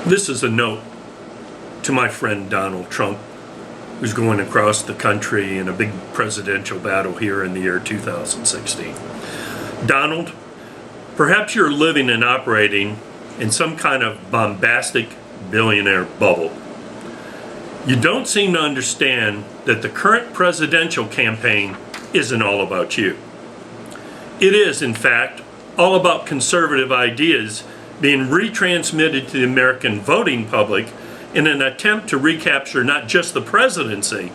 This is a note to my friend Donald Trump, who's going across the country in a big presidential battle here in the year 2016. Donald, perhaps you're living and operating in some kind of bombastic billionaire bubble. You don't seem to understand that the current presidential campaign isn't all about you. It is, in fact, all about conservative ideas being retransmitted to the American voting public in an attempt to recapture not just the presidency,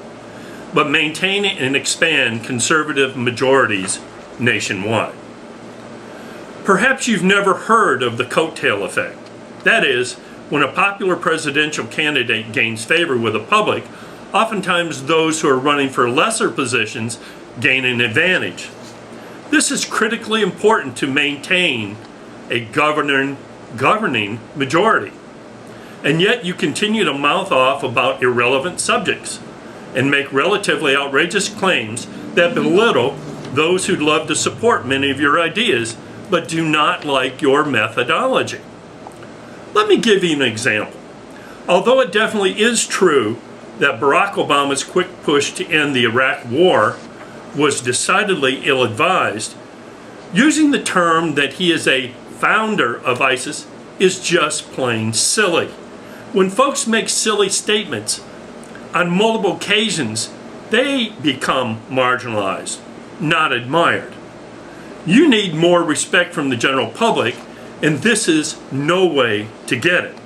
but maintain and expand conservative majorities nationwide. Perhaps you've never heard of the coattail effect. That is, when a popular presidential candidate gains favor with the public, oftentimes those who are running for lesser positions gain an advantage. This is critically important to maintain a governing majority. And yet you continue to mouth off about irrelevant subjects and make relatively outrageous claims that belittle those who'd love to support many of your ideas but do not like your methodology. Let me give you an example. Although it definitely is true that Barack Obama's quick push to end the Iraq War was decidedly ill-advised, using the term that he is a founder of ISIS is just plain silly. When folks make silly statements on multiple occasions, they become marginalized, not admired. You need more respect from the general public, and this is no way to get it.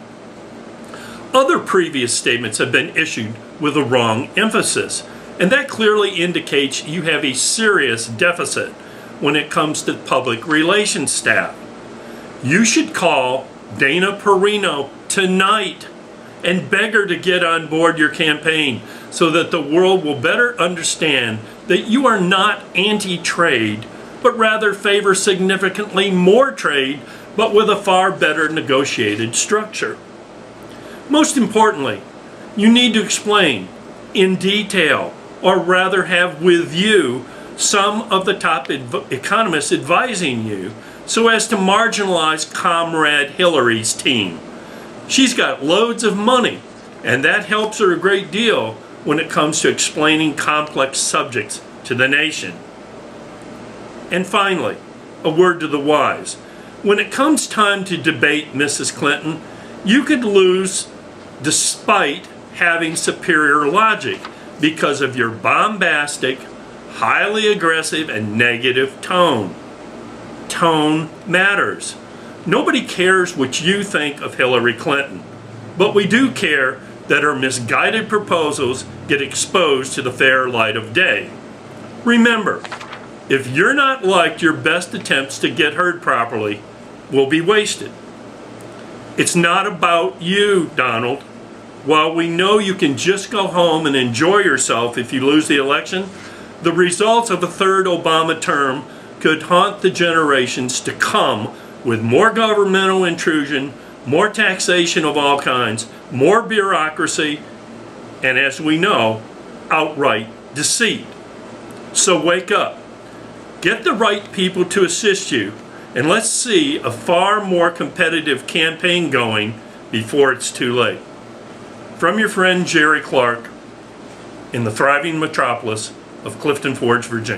Other previous statements have been issued with a wrong emphasis, and that clearly indicates you have a serious deficit when it comes to public relations staff. You should call Dana Perino tonight and beg her to get on board your campaign so that the world will better understand that you are not anti-trade, but rather favor significantly more trade, but with a far better negotiated structure. Most importantly, you need to explain in detail, or rather have with you, some of the top economists advising you so as to marginalize Comrade Hillary's team. She's got loads of money, and that helps her a great deal when it comes to explaining complex subjects to the nation. And finally, a word to the wise. When it comes time to debate Mrs. Clinton, you could lose despite having superior logic because of your bombastic, highly aggressive, and negative tone. Tone matters. Nobody cares what you think of Hillary Clinton, but we do care that her misguided proposals get exposed to the fair light of day. Remember, if you're not liked, your best attempts to get heard properly will be wasted. It's not about you, Donald. While we know you can just go home and enjoy yourself if you lose the election, the results of a third Obama term could haunt the generations to come with more governmental intrusion, more taxation of all kinds, more bureaucracy, and as we know, outright deceit. So wake up. Get the right people to assist you, and let's see a far more competitive campaign going before it's too late. From your friend Jerry Clark in the thriving metropolis of Clifton Forge, Virginia.